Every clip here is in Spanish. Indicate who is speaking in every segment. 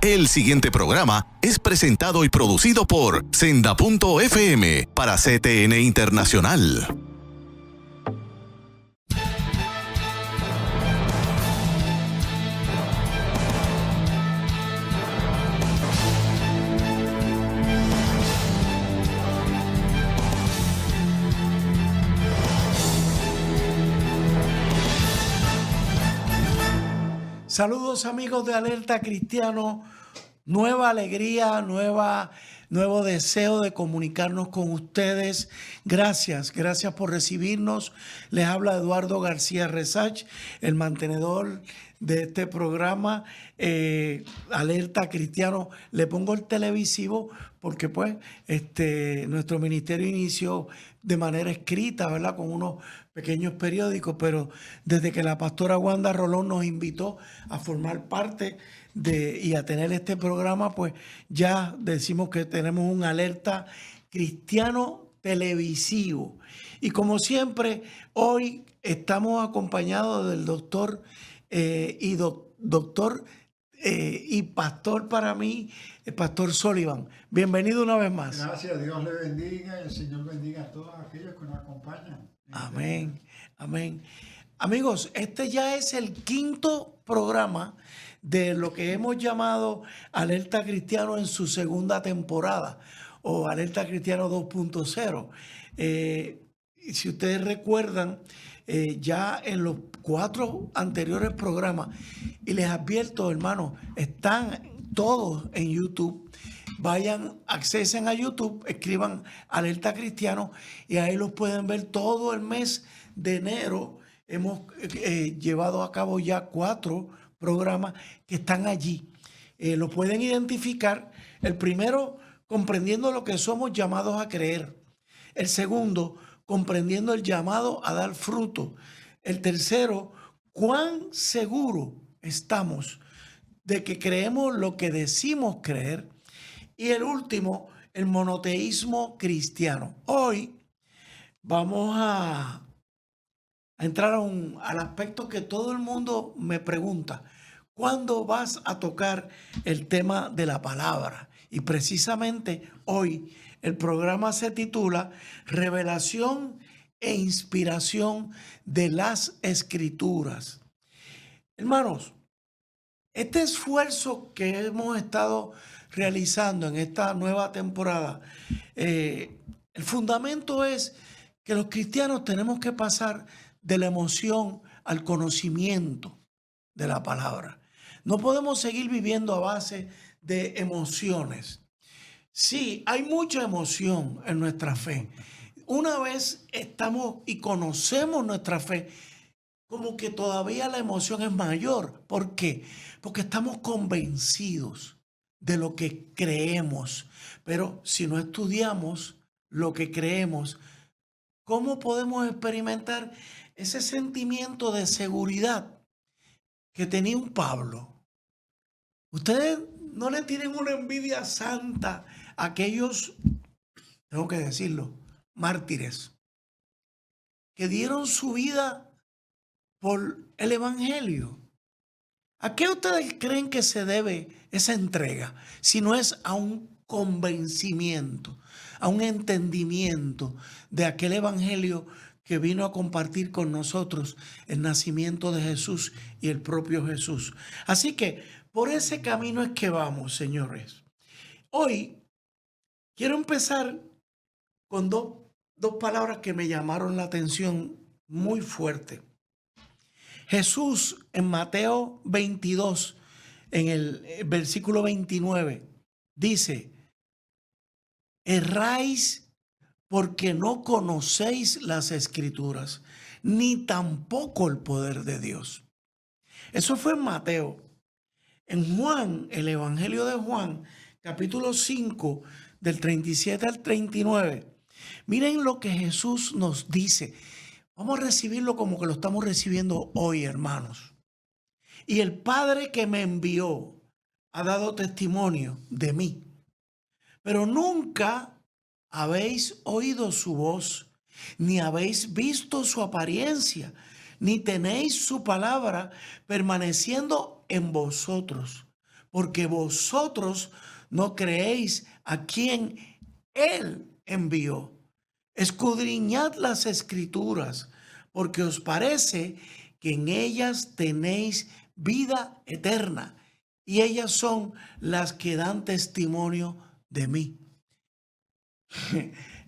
Speaker 1: El siguiente programa es presentado y producido por Senda.fm para CTN Internacional.
Speaker 2: Saludos amigos de Alerta Cristiano, nueva alegría, nuevo deseo de comunicarnos con ustedes. Gracias por recibirnos. Les habla Eduardo García Resach, el mantenedor de este programa, Alerta Cristiano. Le pongo el televisivo porque pues nuestro ministerio inició de manera escrita, ¿verdad? Con unos pequeños periódicos, pero desde que la pastora Wanda Rolón nos invitó a formar parte y a tener este programa, pues ya decimos que tenemos un Alerta Cristiano televisivo. Y como siempre, hoy estamos acompañados del doctor y pastor para mí, el pastor Sullivan. Bienvenido una vez más.
Speaker 3: Gracias, Dios le bendiga y el Señor bendiga a todos aquellos que nos acompañan.
Speaker 2: Amén, amén. Amigos, este ya es el quinto programa de lo que hemos llamado Alerta Cristiano en su segunda temporada o Alerta Cristiano 2.0. Si ustedes recuerdan, ya en los 4 anteriores programas, y les advierto, hermanos, están todos en YouTube. Vayan, accesen a YouTube, escriban Alerta Cristiano y ahí los pueden ver todo el mes de enero. Hemos llevado a cabo ya 4 programas que están allí. Lo pueden identificar. El primero, comprendiendo lo que somos llamados a creer. El segundo, comprendiendo el llamado a dar fruto. El tercero, cuán seguro estamos de que creemos lo que decimos creer. Y el último, el monoteísmo cristiano. Hoy vamos a entrar al aspecto que todo el mundo me pregunta. ¿Cuándo vas a tocar el tema de la palabra? Y precisamente hoy el programa se titula Revelación e Inspiración de las Escrituras. Hermanos, este esfuerzo que hemos estado realizando en esta nueva temporada, el fundamento es que los cristianos tenemos que pasar de la emoción al conocimiento de la palabra. No podemos seguir viviendo a base de emociones. Sí, hay mucha emoción en nuestra fe. Una vez estamos y conocemos nuestra fe, como que todavía la emoción es mayor. ¿Por qué? Porque estamos convencidos de lo que creemos. Pero si no estudiamos lo que creemos, ¿cómo podemos experimentar ese sentimiento de seguridad que tenía un Pablo? Ustedes no le tienen una envidia santa a aquellos, tengo que decirlo, mártires que dieron su vida por el Evangelio. ¿A qué ustedes creen que se debe esa entrega? Si no es a un convencimiento, a un entendimiento de aquel Evangelio que vino a compartir con nosotros el nacimiento de Jesús y el propio Jesús. Así que por ese camino es que vamos, señores. Hoy quiero empezar con dos palabras que me llamaron la atención muy fuerte. Jesús en Mateo 22, en el versículo 29, dice: erráis porque no conocéis las Escrituras, ni tampoco el poder de Dios. Eso fue en Mateo. En Juan, el Evangelio de Juan, capítulo 5, del 37 al 39, miren lo que Jesús nos dice. Vamos a recibirlo como que lo estamos recibiendo hoy, hermanos. Y el Padre que me envió ha dado testimonio de mí. Pero nunca habéis oído su voz, ni habéis visto su apariencia, ni tenéis su palabra permaneciendo en vosotros, porque vosotros no creéis a quien Él envió. Escudriñad las Escrituras, porque os parece que en ellas tenéis vida eterna, y ellas son las que dan testimonio de mí.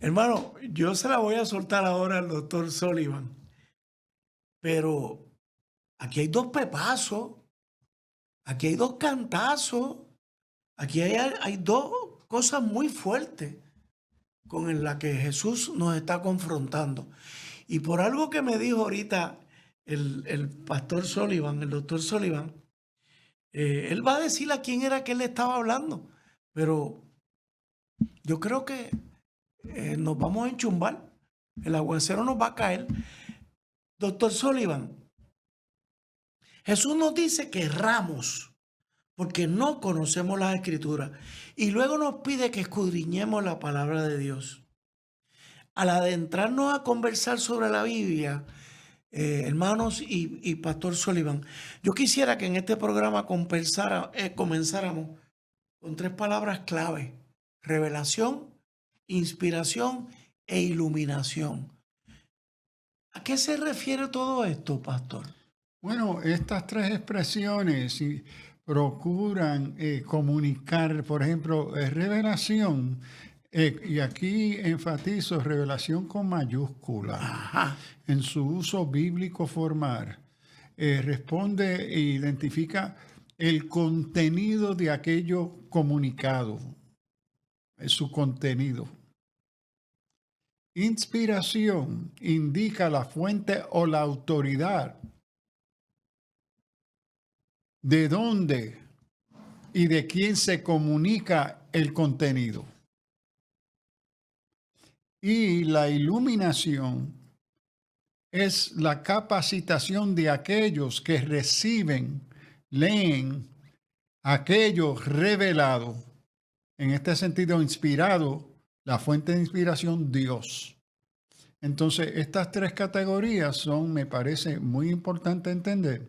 Speaker 2: Hermano, yo se la voy a soltar ahora al doctor Sullivan, pero aquí hay dos pepazos, aquí hay dos cantazos, aquí hay dos cosas muy fuertes con las que Jesús nos está confrontando. Y por algo que me dijo ahorita el pastor Sullivan, el doctor Sullivan, él va a decir a quién era que él estaba hablando, pero yo creo que nos vamos a enchumbar, el aguacero nos va a caer. Doctor Sullivan, Jesús nos dice que erramos porque no conocemos las Escrituras y luego nos pide que escudriñemos la palabra de Dios. Al adentrarnos a conversar sobre la Biblia, hermanos y pastor Sullivan, yo quisiera que en este programa comenzáramos con 3 palabras clave: revelación, inspiración e iluminación. ¿A qué se refiere todo esto, pastor?
Speaker 3: Bueno, estas 3 expresiones procuran comunicar, por ejemplo, revelación, y aquí enfatizo revelación con mayúscula.
Speaker 2: Ajá.
Speaker 3: En su uso bíblico formal, responde e identifica el contenido de aquello comunicado, su contenido. Inspiración indica la fuente o la autoridad de dónde y de quién se comunica el contenido. Y la iluminación es la capacitación de aquellos que reciben, leen aquello revelado, en este sentido inspirado, la fuente de inspiración, Dios. Entonces, estas 3 categorías son, me parece muy importante entender,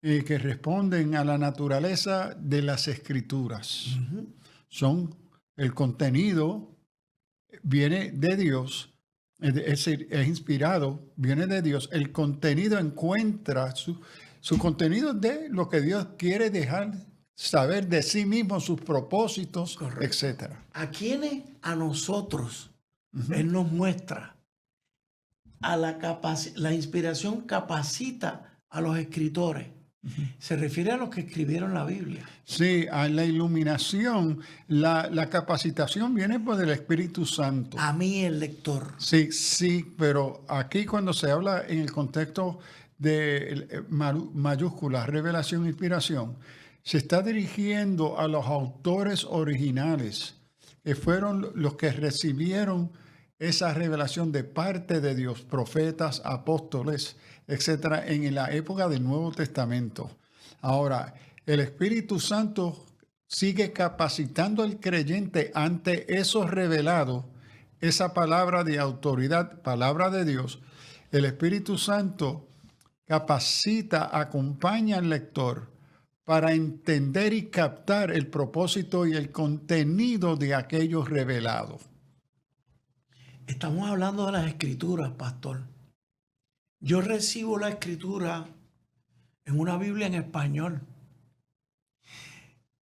Speaker 3: que responden a la naturaleza de las Escrituras.
Speaker 2: Uh-huh.
Speaker 3: Son el contenido, viene de Dios, es decir, es inspirado, viene de Dios. El contenido encuentra su contenido de lo que Dios quiere dejar saber de sí mismo, sus propósitos, etc.
Speaker 2: ¿A quiénes? A nosotros. Uh-huh. Él nos muestra. La inspiración capacita a los escritores. Uh-huh. Se refiere a los que escribieron la Biblia.
Speaker 3: Sí, a la iluminación, la capacitación viene por el Espíritu Santo.
Speaker 2: A mí, el lector.
Speaker 3: Sí, pero aquí cuando se habla en el contexto de mayúsculas, revelación, inspiración, se está dirigiendo a los autores originales, que fueron los que recibieron esa revelación de parte de Dios, profetas, apóstoles, etcétera, en la época del Nuevo Testamento. Ahora, el Espíritu Santo sigue capacitando al creyente ante eso revelado, esa palabra de autoridad, palabra de Dios. El Espíritu Santo capacita, acompaña al lector para entender y captar el propósito y el contenido de aquello revelado.
Speaker 2: Estamos hablando de las Escrituras, pastor. Yo recibo la Escritura en una Biblia en español.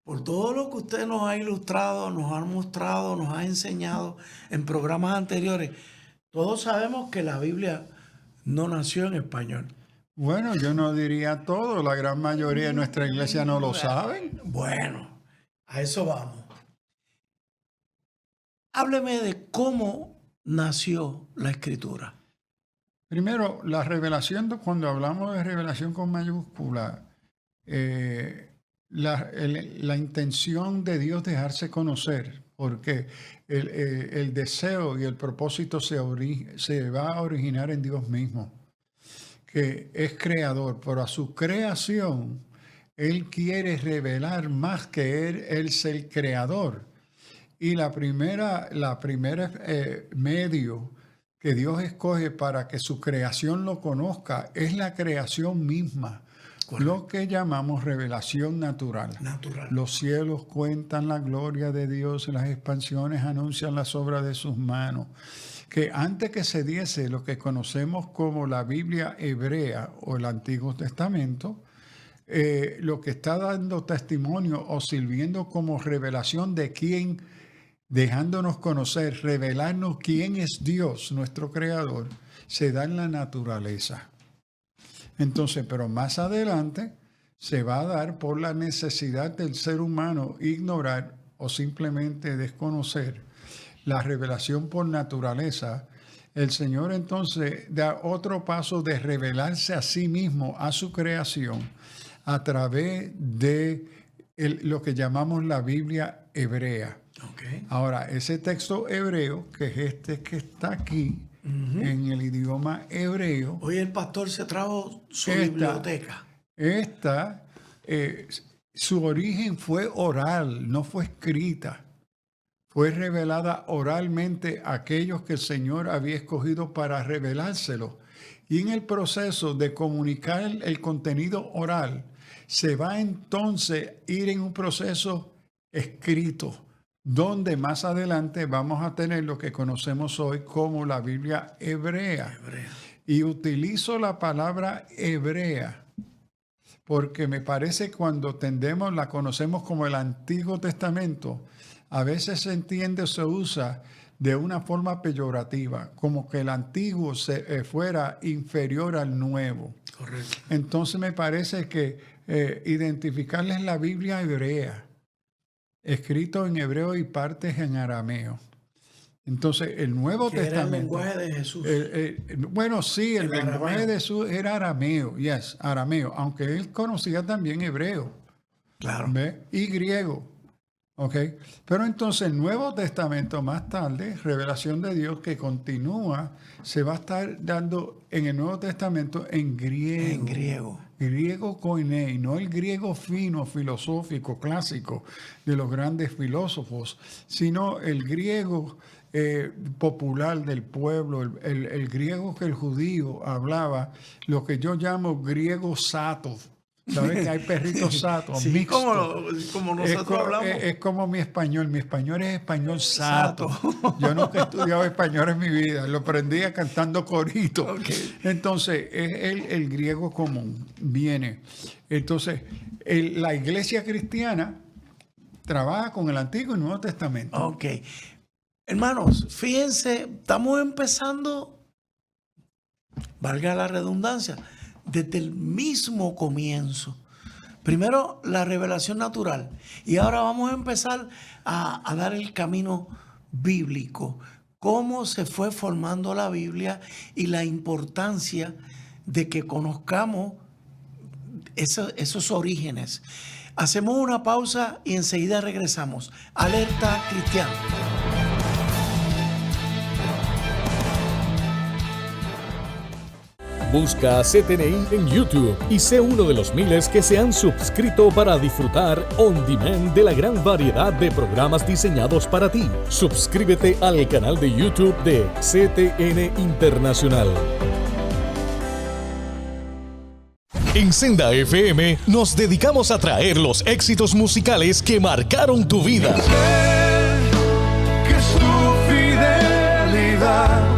Speaker 2: Por todo lo que usted nos ha ilustrado, nos ha mostrado, nos ha enseñado en programas anteriores, todos sabemos que la Biblia no nació en español.
Speaker 3: Bueno, yo no diría todo, la gran mayoría de nuestra iglesia no lo saben.
Speaker 2: Bueno, a eso vamos. Hábleme de cómo nació la Escritura.
Speaker 3: Primero, la revelación, cuando hablamos de revelación con mayúscula, la intención de Dios dejarse conocer, porque el deseo y el propósito se va a originar en Dios mismo, que es creador, pero a su creación Él quiere revelar más que Él es el creador. Y la primera medio que Dios escoge para que su creación lo conozca es la creación misma. lo que llamamos revelación natural. Los cielos cuentan la gloria de Dios, las expansiones anuncian las obras de sus manos. Que antes que se diese lo que conocemos como la Biblia hebrea o el Antiguo Testamento, lo que está dando testimonio o sirviendo como revelación de quién, dejándonos conocer, revelarnos quién es Dios, nuestro Creador, se da en la naturaleza. Entonces, pero más adelante se va a dar por la necesidad del ser humano ignorar o simplemente desconocer la revelación por naturaleza. El Señor entonces da otro paso de revelarse a sí mismo, a su creación, a través de lo que llamamos la Biblia hebrea.
Speaker 2: Okay.
Speaker 3: Ahora, ese texto hebreo, que es este que está aquí, en el idioma hebreo.
Speaker 2: Hoy el pastor se trajo su biblioteca.
Speaker 3: Su origen fue oral, no fue escrita. Fue revelada oralmente a aquellos que el Señor había escogido para revelárselo. Y en el proceso de comunicar el contenido oral, se va entonces a ir en un proceso escrito, donde más adelante vamos a tener lo que conocemos hoy como la Biblia hebrea. Y utilizo la palabra hebrea porque me parece que cuando la conocemos como el Antiguo Testamento, a veces se entiende o se usa de una forma peyorativa, como que el antiguo fuera inferior al nuevo.
Speaker 2: Correcto.
Speaker 3: Entonces me parece que identificarles la Biblia hebrea, escrito en hebreo y partes en arameo. Entonces, el Nuevo Testamento...
Speaker 2: Era el lenguaje de Jesús.
Speaker 3: Bueno, sí, el lenguaje
Speaker 2: arameo
Speaker 3: de Jesús era arameo, arameo, aunque él conocía también hebreo.
Speaker 2: Claro.
Speaker 3: ¿Ve? Y griego. ¿Ok? Pero entonces el Nuevo Testamento más tarde, revelación de Dios que continúa, se va a estar dando en el Nuevo Testamento en griego.
Speaker 2: En griego.
Speaker 3: Griego koiné, no el griego fino, filosófico, clásico de los grandes filósofos, sino el griego popular del pueblo, el griego que el judío hablaba, lo que yo llamo griego sato. ¿Sabes que hay perritos satos?
Speaker 2: Sí,
Speaker 3: mixtos.
Speaker 2: como nosotros hablamos.
Speaker 3: Es como mi español es español sato. Yo nunca he estudiado español en mi vida, lo aprendí cantando corito.
Speaker 2: Okay.
Speaker 3: Entonces, es el griego común, viene. Entonces, la iglesia cristiana trabaja con el Antiguo y Nuevo Testamento.
Speaker 2: Ok. Hermanos, fíjense, estamos empezando, valga la redundancia, desde el mismo comienzo. Primero la revelación natural y ahora vamos a empezar a dar el camino bíblico, cómo se fue formando la Biblia y la importancia de que conozcamos esos orígenes. Hacemos una pausa y enseguida regresamos. Alerta Cristiana.
Speaker 4: Busca a CTNI en YouTube y sé uno de los miles que se han suscrito para disfrutar on demand de la gran variedad de programas diseñados para ti. Suscríbete al canal de YouTube de CTN Internacional. En Senda FM nos dedicamos a traer los éxitos musicales que marcaron tu vida.
Speaker 5: Que su fidelidad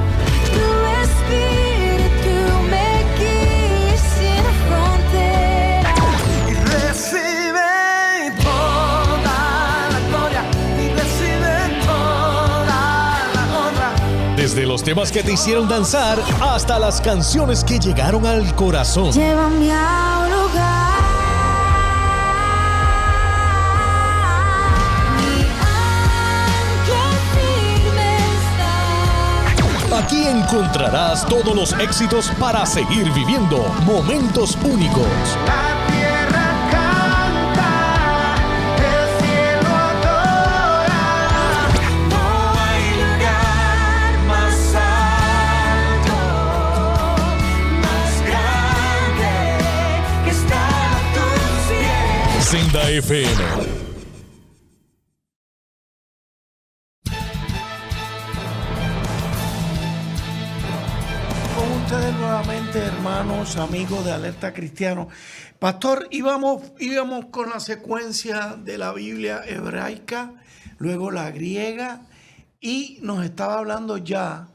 Speaker 4: desde los temas que te hicieron danzar hasta las canciones que llegaron al corazón.
Speaker 6: Llévame a un lugar. Mi ancla firme está.
Speaker 4: Aquí encontrarás todos los éxitos para seguir viviendo momentos únicos.
Speaker 5: La tierra canta, el cielo adora. No hay lugar más alto, más grande que estar a tus pies.
Speaker 4: Senda FM.
Speaker 2: Con ustedes nuevamente, hermanos. hermanos, amigos de Alerta Cristiano. Pastor, íbamos con la secuencia de la Biblia hebraica, luego la griega, y nos estaba hablando ya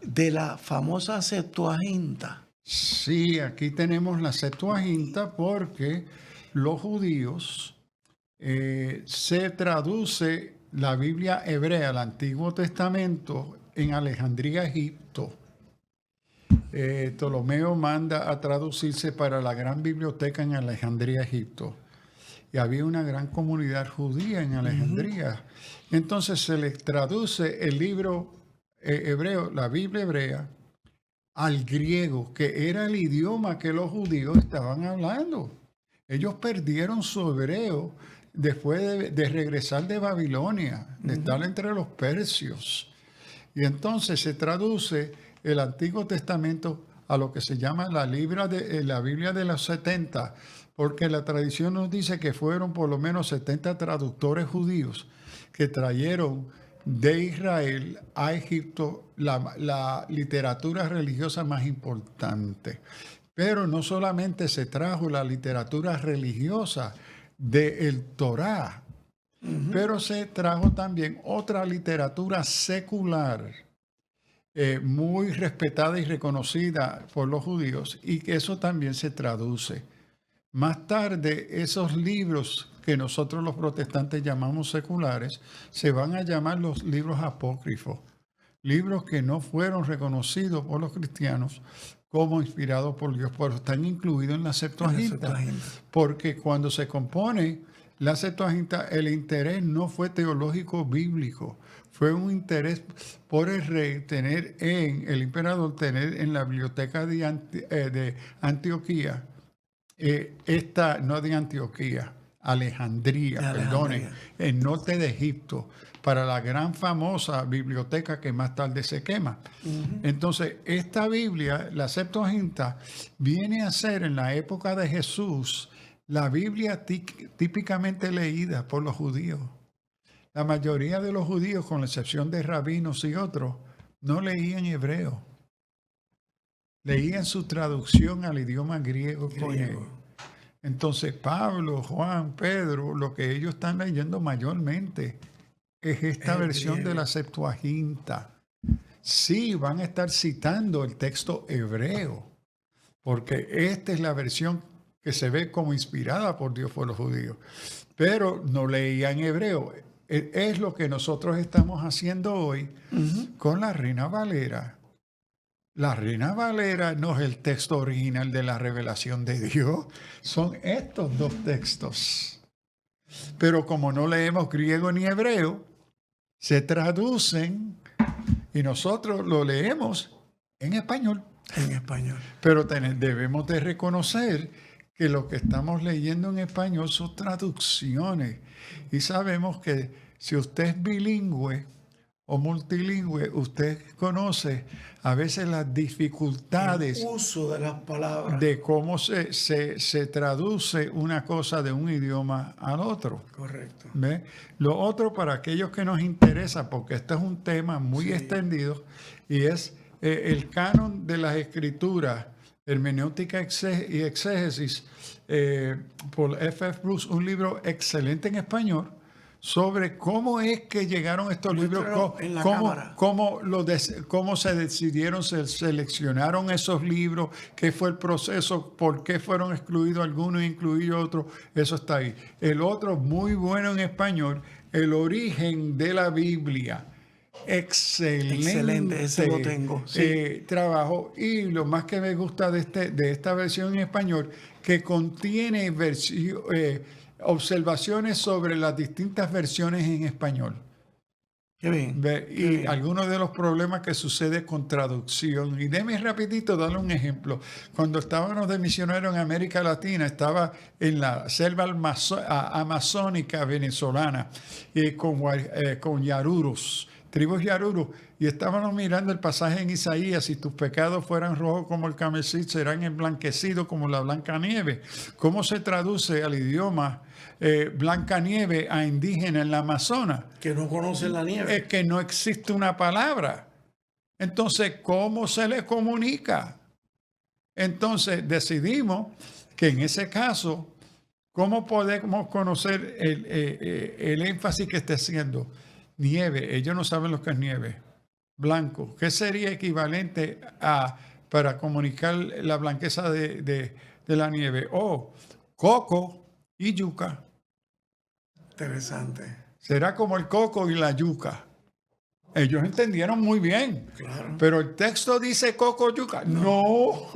Speaker 2: de la famosa Septuaginta.
Speaker 3: Sí, aquí tenemos la Septuaginta porque los judíos se traduce la Biblia hebrea, el Antiguo Testamento, en Alejandría, Egipto. Ptolomeo manda a traducirse para la gran biblioteca en Alejandría, Egipto. Y había una gran comunidad judía en Alejandría. Entonces se les traduce el libro hebreo, la Biblia hebrea, al griego, que era el idioma que los judíos estaban hablando. Ellos perdieron su hebreo después de regresar de Babilonia, de estar entre los persios. Y entonces se traduce el Antiguo Testamento a lo que se llama la Biblia de los 70, porque la tradición nos dice que fueron por lo menos 70 traductores judíos que trajeron de Israel a Egipto la literatura religiosa más importante. Pero no solamente se trajo la literatura religiosa del Torá, pero se trajo también otra literatura secular, muy respetada y reconocida por los judíos, y que eso también se traduce. Más tarde, esos libros que nosotros los protestantes llamamos seculares, se van a llamar los libros apócrifos, libros que no fueron reconocidos por los cristianos como inspirados por Dios, pero están incluidos en la Septuaginta. Porque cuando se compone la Septuaginta, el interés no fue teológico bíblico, fue un interés por el rey el emperador tener en la biblioteca de Antioquía, no de Antioquía, Alejandría, perdonen, el norte de Egipto, para la gran famosa biblioteca que más tarde se quema. Entonces, esta Biblia, la Septuaginta, viene a ser en la época de Jesús la Biblia típicamente leída por los judíos. La mayoría de los judíos, con la excepción de rabinos y otros, no leían hebreo. Leían su traducción al idioma griego. Entonces, Pablo, Juan, Pedro, lo que ellos están leyendo mayormente es esta versión de la Septuaginta. Sí, van a estar citando el texto hebreo, porque esta es la versión que se ve como inspirada por Dios por los judíos. Pero no leían hebreo. Es lo que nosotros estamos haciendo hoy con la Reina Valera. La Reina Valera no es el texto original de la revelación de Dios, son estos dos textos. Pero como no leemos griego ni hebreo, se traducen y nosotros lo leemos en español.
Speaker 2: En español.
Speaker 3: Pero debemos de reconocer que lo que estamos leyendo en español son traducciones. Y sabemos que si usted es bilingüe o multilingüe, usted conoce a veces las dificultades,
Speaker 2: el uso de las palabras,
Speaker 3: de cómo se traduce una cosa de un idioma al otro.
Speaker 2: Correcto.
Speaker 3: ¿Ve? Lo otro, para aquellos que nos interesa, porque este es un tema muy extendido, y es el canon de las escrituras, hermenéutica y exégesis, por F.F. Bruce, un libro excelente en español, sobre cómo es que llegaron estos libros, cómo se decidieron, se seleccionaron esos libros, qué fue el proceso, por qué fueron excluidos algunos e incluidos otros, eso está ahí. El otro, muy bueno en español, El origen de la Biblia. Excelente,
Speaker 2: ese lo tengo. Sí.
Speaker 3: Trabajo. Y lo más que me gusta de esta versión en español, que contiene observaciones sobre las distintas versiones en español.
Speaker 2: Qué bien.
Speaker 3: Y algunos de los problemas que sucede con traducción. Y déme rapidito darle un ejemplo. Cuando estábamos de misioneros en América Latina, estaba en la selva amazónica venezolana con yaruros, tribus yarurus, y estábamos mirando el pasaje en Isaías: si tus pecados fueran rojos como el carmesí, serán emblanquecidos como la blanca nieve. ¿Cómo se traduce al idioma blanca nieve a indígena en la Amazonas?
Speaker 2: Que no conocen la nieve.
Speaker 3: Es que no existe una palabra. Entonces, ¿cómo se le comunica? Entonces decidimos que en ese caso, ¿cómo podemos conocer el énfasis que está haciendo? Nieve, ellos no saben lo que es nieve. Blanco, ¿qué sería equivalente para comunicar la blanqueza de la nieve? Coco y yuca.
Speaker 2: Interesante.
Speaker 3: Será como el coco y la yuca. Ellos entendieron muy bien.
Speaker 2: Claro.
Speaker 3: Pero el texto dice coco yuca. No.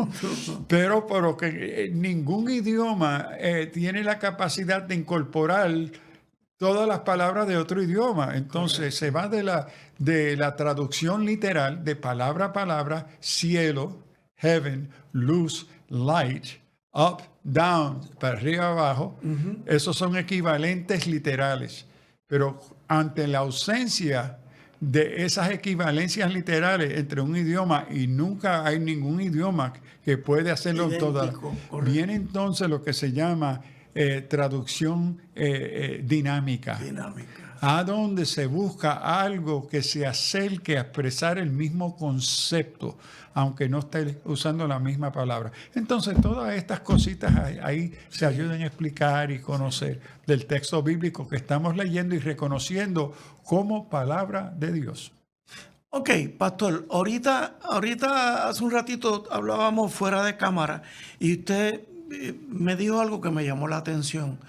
Speaker 3: Pero que ningún idioma tiene la capacidad de incorporar todas las palabras de otro idioma. Entonces se va de la traducción literal de palabra a palabra: cielo, heaven, luz, light, up, down, para arriba, abajo. Esos son equivalentes literales. Pero ante la ausencia de esas equivalencias literales entre un idioma, y nunca hay ningún idioma que puede hacerlo todas,
Speaker 2: correcto.
Speaker 3: viene entonces lo que se llama traducción dinámica, a donde se busca algo que se acerque a expresar el mismo concepto, aunque no esté usando la misma palabra. Entonces, todas estas cositas ahí se ayudan a explicar y conocer del texto bíblico que estamos leyendo y reconociendo como palabra de Dios.
Speaker 2: Ok, pastor, ahorita hace un ratito hablábamos fuera de cámara y usted me dijo algo que me llamó la atención.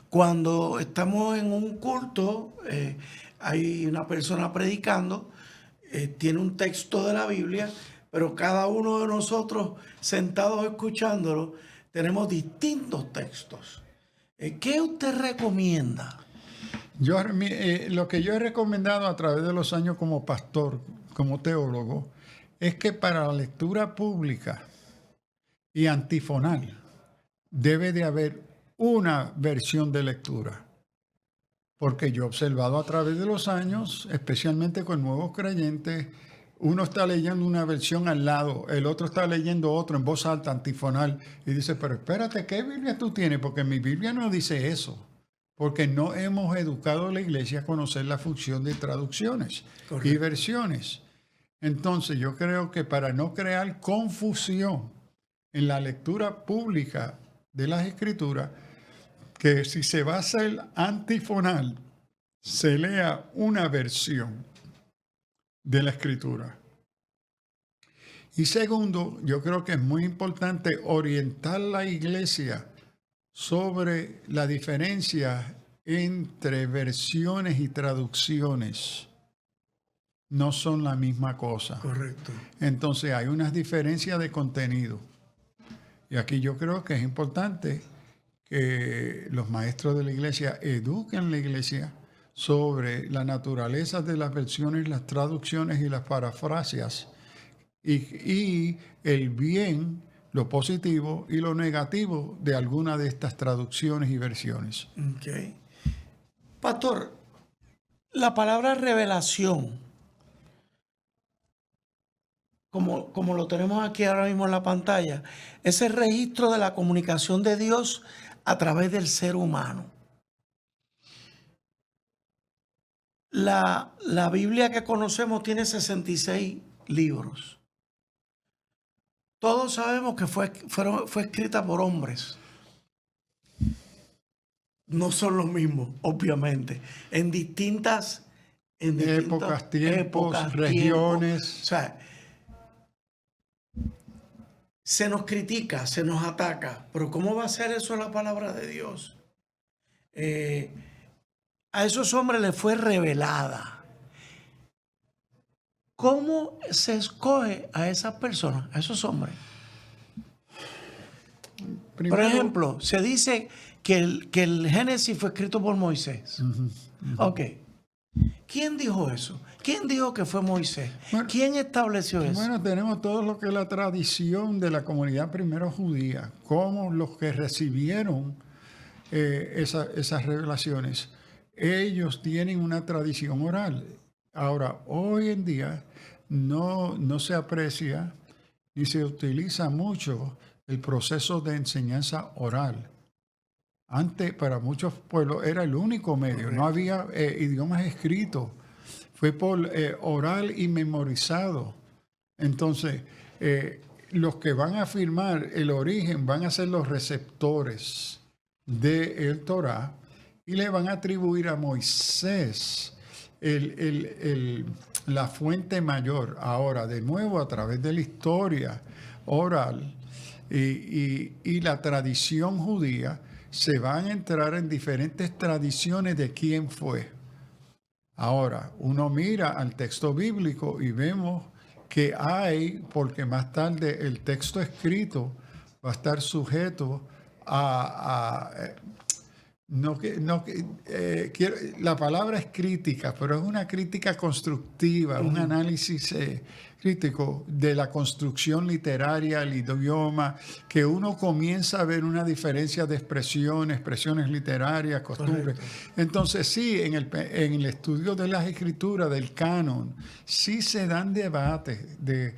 Speaker 2: Cuando estamos en un culto, hay una persona predicando, tiene un texto de la Biblia, pero cada uno de nosotros sentados escuchándolo tenemos distintos textos. ¿Qué usted recomienda?
Speaker 3: Lo que yo he recomendado a través de los años como pastor, como teólogo, es que para la lectura pública y antifonal debe de haber una versión de lectura. Porque yo he observado a través de los años, especialmente con nuevos creyentes, uno está leyendo una versión al lado, el otro está leyendo otro en voz alta, antifonal, y dice, pero espérate, ¿qué Biblia tú tienes? Porque mi Biblia no dice eso. Porque no hemos educado a la iglesia a conocer la función de traducciones y versiones. Entonces, yo creo que para no crear confusión en la lectura pública de las Escrituras, que si se va a hacer antifonal, se lea una versión de la Escritura. Y segundo, yo creo que es muy importante orientar la iglesia sobre la diferencia entre versiones y traducciones. No son la misma cosa.
Speaker 2: Correcto.
Speaker 3: Entonces hay unas diferencias de contenido. Y aquí yo creo que es importante que los maestros de la iglesia eduquen a la iglesia sobre la naturaleza de las versiones, las traducciones y las parafraseas y el bien, lo positivo y lo negativo de alguna de estas traducciones y versiones.
Speaker 2: Okay. Pastor, la palabra revelación, como lo tenemos aquí ahora mismo en la pantalla, es el registro de la comunicación de Dios a través del ser humano. La Biblia que conocemos tiene 66 libros. Todos sabemos que fue escrita por hombres. No son los mismos, obviamente. En distintas
Speaker 3: Épocas, tiempos, regiones.
Speaker 2: O sea, se nos critica, se nos ataca, pero ¿cómo va a ser eso la palabra de Dios? A esos hombres les fue revelada. ¿Cómo se escoge a esas personas, a esos hombres?
Speaker 3: Primero,
Speaker 2: por ejemplo, se dice que el Génesis fue escrito por Moisés. Ok. ¿Quién dijo eso? ¿Quién dijo que fue Moisés?
Speaker 3: Bueno,
Speaker 2: ¿Quién estableció eso?
Speaker 3: Bueno, tenemos todo lo que es la tradición de la comunidad primero judía, como los que recibieron esas revelaciones. Ellos tienen una tradición oral. Ahora, hoy en día no se aprecia ni se utiliza mucho el proceso de enseñanza oral. Antes, para muchos pueblos, era el único medio. No había idiomas escritos. Fue por oral y memorizado. Entonces, los que van a afirmar el origen van a ser los receptores del Torá y le van a atribuir a Moisés la fuente mayor. Ahora, de nuevo, a través de la historia oral y la tradición judía, se van a entrar en diferentes tradiciones de quién fue. Ahora, uno mira al texto bíblico y vemos que hay, porque más tarde el texto escrito va a estar sujeto la palabra es crítica, pero es una crítica constructiva, un análisis crítico de la construcción literaria, el idioma, que uno comienza a ver una diferencia de expresiones literarias, costumbres.
Speaker 2: Correcto.
Speaker 3: Entonces sí, en el estudio de las escrituras, del canon, sí se dan debates de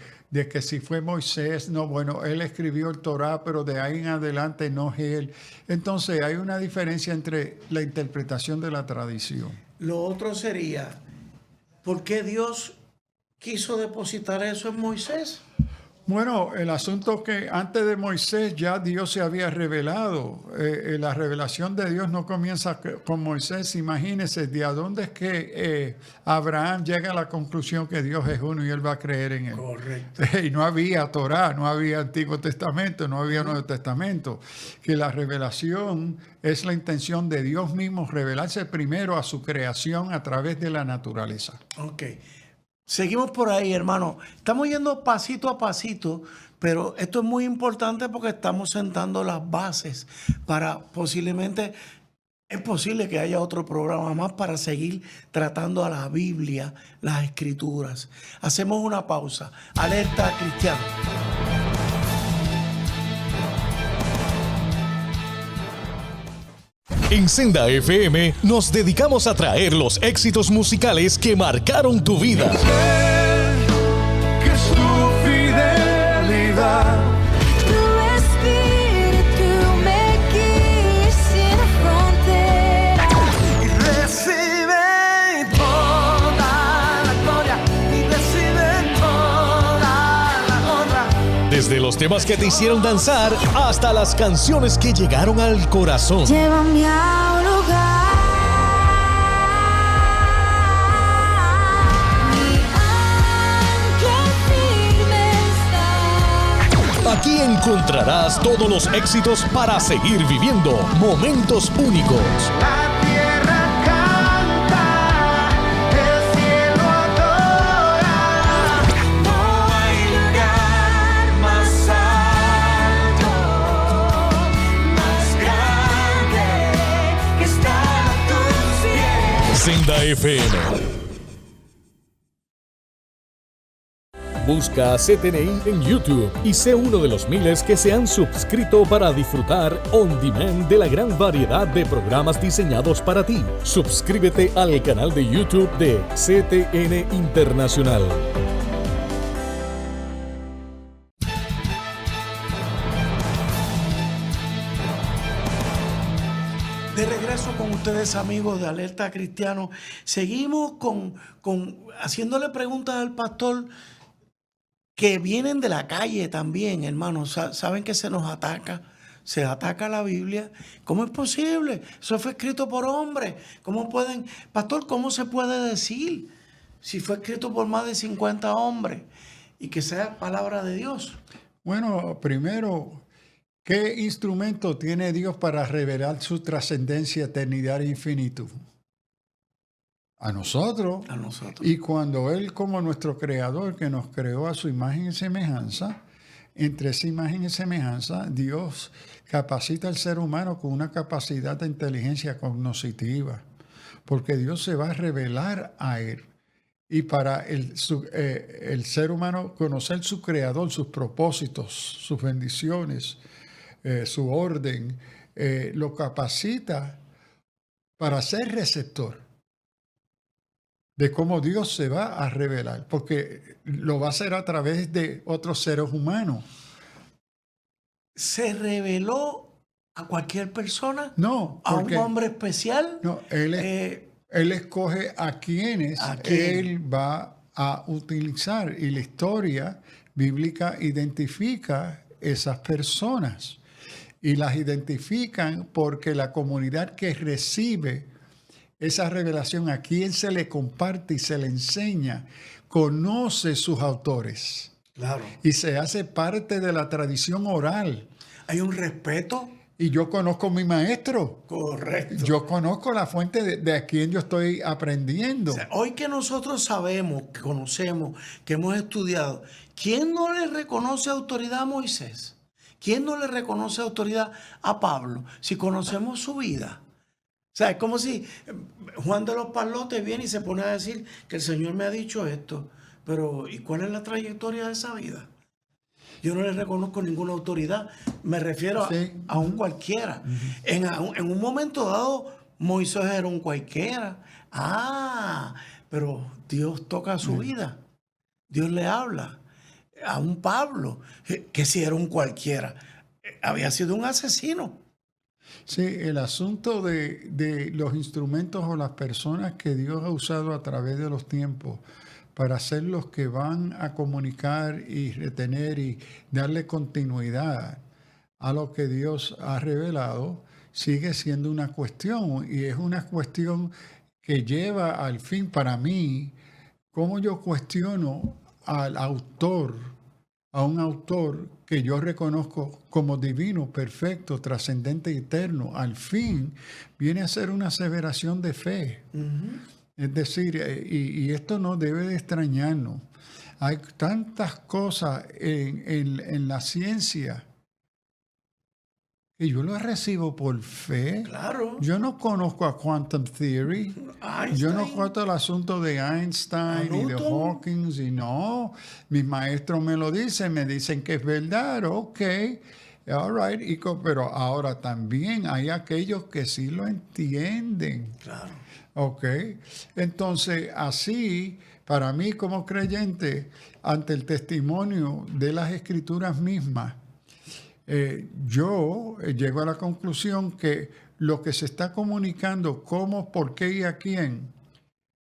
Speaker 3: que si fue Moisés, no, bueno, él escribió el Torá, pero de ahí en adelante no es él. Entonces hay una diferencia entre la interpretación de la tradición.
Speaker 2: Lo otro sería, ¿por qué Dios quiso depositar eso en Moisés?
Speaker 3: Bueno, el asunto es que antes de Moisés ya Dios se había revelado. La revelación de Dios no comienza con Moisés. Imagínense, ¿de a dónde es que Abraham llega a la conclusión que Dios es uno y él va a creer en él?
Speaker 2: Correcto.
Speaker 3: Y no había Torá, no había Antiguo Testamento, no había Nuevo Testamento. Que la revelación es la intención de Dios mismo revelarse primero a su creación a través de la naturaleza.
Speaker 2: Ok. Seguimos por ahí, hermano. Estamos yendo pasito a pasito, pero esto es muy importante porque estamos sentando las bases para posiblemente, es posible que haya otro programa más para seguir tratando a la Biblia, las Escrituras. Hacemos una pausa. Alerta Cristiano.
Speaker 4: En Senda FM nos dedicamos a traer los éxitos musicales que marcaron tu vida.
Speaker 5: Que su fidelidad
Speaker 6: Tu espíritu me guía sin fronteras.
Speaker 5: y recibe toda la gloria y recibe toda la honra.
Speaker 4: Desde los temas que te hicieron danzar hasta las canciones que llegaron al corazón.
Speaker 6: Llévame a un lugar. Mi ancla firme está.
Speaker 4: Aquí encontrarás todos los éxitos para seguir viviendo momentos únicos.
Speaker 5: La tierra canta, el cielo adora. No hay lugar más alto, más grande que estar a tus pies.
Speaker 4: Senda FM. Busca a CTNI en YouTube y sé uno de los miles que se han suscrito para disfrutar on demand de la gran variedad de programas diseñados para ti. Suscríbete al canal de YouTube de CTN Internacional.
Speaker 2: De regreso con ustedes, amigos de Alerta Cristiano. Seguimos haciéndole preguntas al pastor que vienen de la calle también, hermanos. Saben que se ataca la Biblia. ¿Cómo es posible? Eso fue escrito por hombres. Pastor, cómo se puede decir si fue escrito por más de 50 hombres y que sea palabra de Dios?
Speaker 3: Bueno, primero, ¿qué instrumento tiene Dios para revelar su trascendencia, eternidad e infinitud? A nosotros.
Speaker 2: A nosotros.
Speaker 3: Y cuando Él, como nuestro creador, que nos creó a su imagen y semejanza, entre esa imagen y semejanza, Dios capacita al ser humano con una capacidad de inteligencia cognitiva, porque Dios se va a revelar a Él. Y para el ser humano conocer su creador, sus propósitos, sus bendiciones, su orden, lo capacita para ser receptor de cómo Dios se va a revelar, porque lo va a hacer a través de otros seres humanos.
Speaker 2: ¿Se reveló a cualquier persona?
Speaker 3: No,
Speaker 2: ¿A un
Speaker 3: porque
Speaker 2: hombre especial?
Speaker 3: no, Él escoge a quienes
Speaker 2: ¿A quién?
Speaker 3: Él va a utilizar. Y la historia bíblica identifica esas personas. Y las identifican porque la comunidad que recibe esa revelación, a quien se le comparte y se le enseña, conoce sus autores.
Speaker 2: Claro.
Speaker 3: Y se hace parte de la tradición oral.
Speaker 2: Hay un respeto.
Speaker 3: Y yo conozco a mi maestro.
Speaker 2: Correcto.
Speaker 3: Yo conozco la fuente de a quien yo estoy aprendiendo.
Speaker 2: O sea, hoy que nosotros sabemos, que conocemos, que hemos estudiado, ¿quién no le reconoce autoridad a Moisés? ¿Quién no le reconoce autoridad a Pablo? Si conocemos su vida. O sea, es como si Juan de los Palotes viene y se pone a decir que el Señor me ha dicho esto. Pero, ¿y cuál es la trayectoria de esa vida? Yo no le reconozco ninguna autoridad. Me refiero a un cualquiera. En un momento dado, Moisés era un cualquiera. Pero Dios toca su vida. Dios le habla. A un Pablo, que si era un cualquiera, había sido un asesino.
Speaker 3: Sí, el asunto de los instrumentos o las personas que Dios ha usado a través de los tiempos para ser los que van a comunicar y retener y darle continuidad a lo que Dios ha revelado, sigue siendo una cuestión. Y es una cuestión que lleva al fin, para mí, cómo yo cuestiono al autor, a un autor que yo reconozco como divino, perfecto, trascendente y eterno. Al fin viene a ser una aseveración de fe. Es decir, y esto no debe de extrañarnos. Hay tantas cosas en la ciencia que yo las recibo por fe.
Speaker 2: Claro.
Speaker 3: Yo no conozco a Quantum Theory. Yo no conozco el asunto de Einstein y de Hawking. Y no, mis maestros me lo dicen, me dicen que es verdad. Ok, all right. Pero ahora también hay aquellos que sí lo entienden.
Speaker 2: Claro.
Speaker 3: Ok, entonces así, para mí como creyente, ante el testimonio de las escrituras mismas, yo llego a la conclusión que lo que se está comunicando, cómo, por qué y a quién,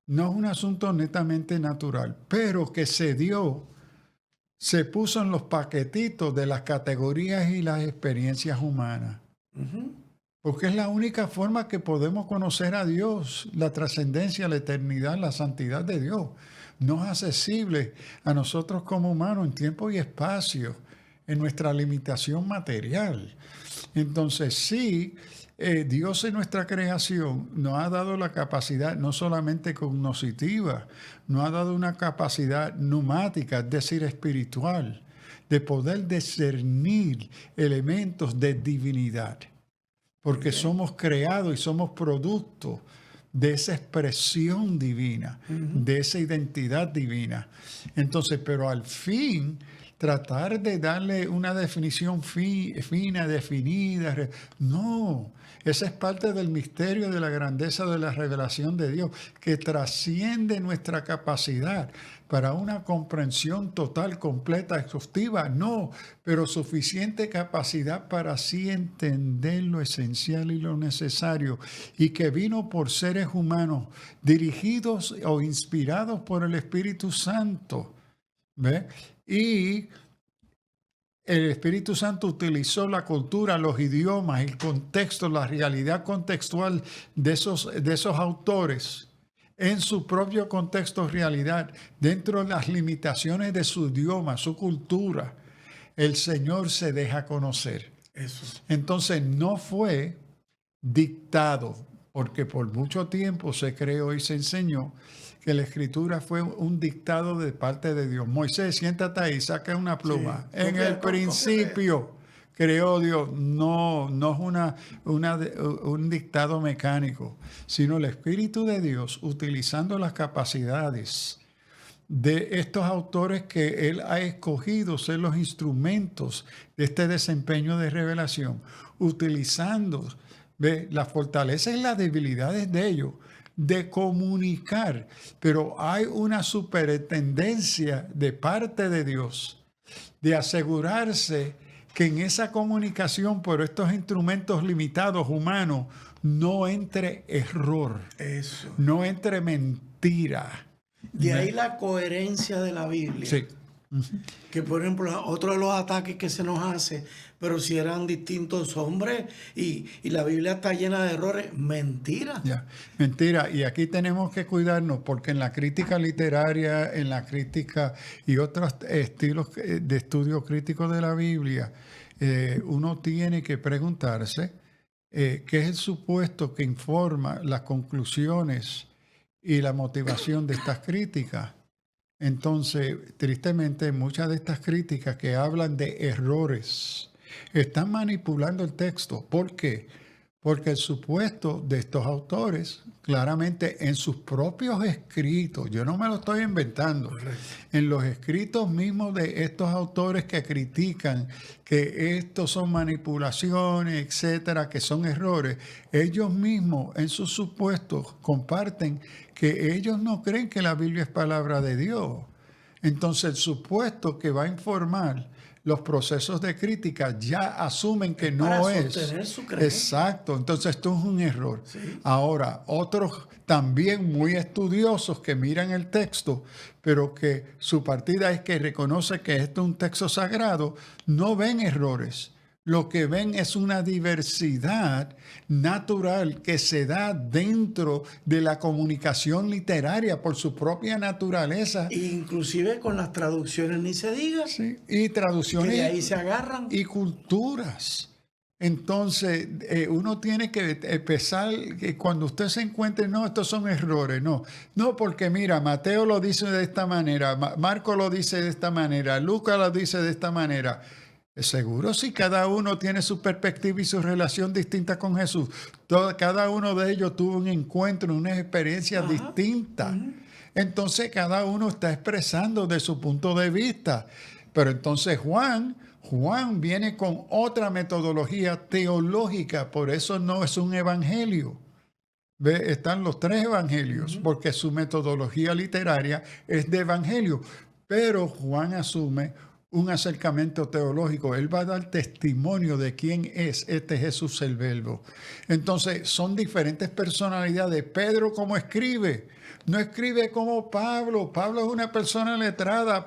Speaker 3: no es un asunto netamente natural, pero que se dio, se puso en los paquetitos de las categorías y las experiencias humanas. Porque es la única forma que podemos conocer a Dios, la trascendencia, la eternidad, la santidad de Dios. No es accesible a nosotros como humanos en tiempo y espacio, en nuestra limitación material. Entonces sí, Dios en nuestra creación nos ha dado la capacidad no solamente cognoscitiva, nos ha dado una capacidad pneumática, es decir, espiritual, de poder discernir elementos de divinidad. Porque somos creados y somos producto de esa expresión divina, de esa identidad divina. Entonces, pero al fin, tratar de darle una definición fina, definida, no. Esa es parte del misterio de la grandeza de la revelación de Dios, que trasciende nuestra capacidad para una comprensión total, completa, exhaustiva, no, pero suficiente capacidad para así entender lo esencial y lo necesario, y que vino por seres humanos dirigidos o inspirados por el Espíritu Santo. ¿Ve? Y el Espíritu Santo utilizó la cultura, los idiomas, el contexto, la realidad contextual de esos autores en su propio contexto, realidad, dentro de las limitaciones de su idioma, su cultura. El Señor se deja conocer.
Speaker 2: Eso.
Speaker 3: Entonces no fue dictado, porque por mucho tiempo se creó y se enseñó que la escritura fue un dictado de parte de Dios. Moisés, siéntate ahí, saca una pluma.
Speaker 2: Sí.
Speaker 3: En el principio creó Dios. No es un dictado mecánico, sino el Espíritu de Dios utilizando las capacidades de estos autores que Él ha escogido ser los instrumentos de este desempeño de revelación, utilizando las fortalezas y las debilidades de ellos, de comunicar, pero hay una superintendencia de parte de Dios de asegurarse que en esa comunicación por estos instrumentos limitados humanos no entre error,
Speaker 2: Eso.
Speaker 3: no entre mentira.
Speaker 2: De ahí la coherencia de la Biblia.
Speaker 3: Sí.
Speaker 2: Que por ejemplo, otro de los ataques que se nos hace, pero si eran distintos hombres y la Biblia está llena de errores, mentira.
Speaker 3: Ya, mentira. Y aquí tenemos que cuidarnos porque en la crítica literaria, en la crítica y otros estilos de estudio crítico de la Biblia, uno tiene que preguntarse qué es el supuesto que informa las conclusiones y la motivación de estas críticas. Entonces, tristemente, muchas de estas críticas que hablan de errores están manipulando el texto. ¿Por qué? Porque el supuesto de estos autores, claramente en sus propios escritos, yo no me lo estoy inventando, en los escritos mismos de estos autores que critican que estos son manipulaciones, etcétera, que son errores, ellos mismos en sus supuestos comparten que ellos no creen que la Biblia es palabra de Dios. Entonces el supuesto que va a informar los procesos de crítica ya asumen que no
Speaker 2: para
Speaker 3: es.
Speaker 2: sostener su creencia.
Speaker 3: Exacto, entonces esto es un error.
Speaker 2: Sí.
Speaker 3: Ahora, otros también muy estudiosos que miran el texto, pero que su partida es que reconoce que esto es un texto sagrado, no ven errores. Lo que ven es una diversidad natural que se da dentro de la comunicación literaria por su propia naturaleza.
Speaker 2: Inclusive con las traducciones ni se diga,
Speaker 3: Sí, y
Speaker 2: que
Speaker 3: traducciones
Speaker 2: de ahí se agarran.
Speaker 3: y culturas. Entonces, uno tiene que empezar, que cuando usted se encuentre, no, estos son errores, no, porque mira, Mateo lo dice de esta manera, Marco lo dice de esta manera, Lucas lo dice de esta manera. Seguro si cada uno tiene su perspectiva y su relación distinta con Jesús. Cada uno de ellos tuvo un encuentro, una experiencia distinta. Entonces cada uno está expresando de su punto de vista. Pero entonces Juan viene con otra metodología teológica, por eso no es un evangelio. ¿Ve? Están los tres evangelios, porque su metodología literaria es de evangelio. Pero Juan asume un acercamiento teológico. Él va a dar testimonio de quién es este Jesús el Verbo. Entonces, son diferentes personalidades. Pedro, ¿cómo escribe? No escribe como Pablo. Pablo es una persona letrada.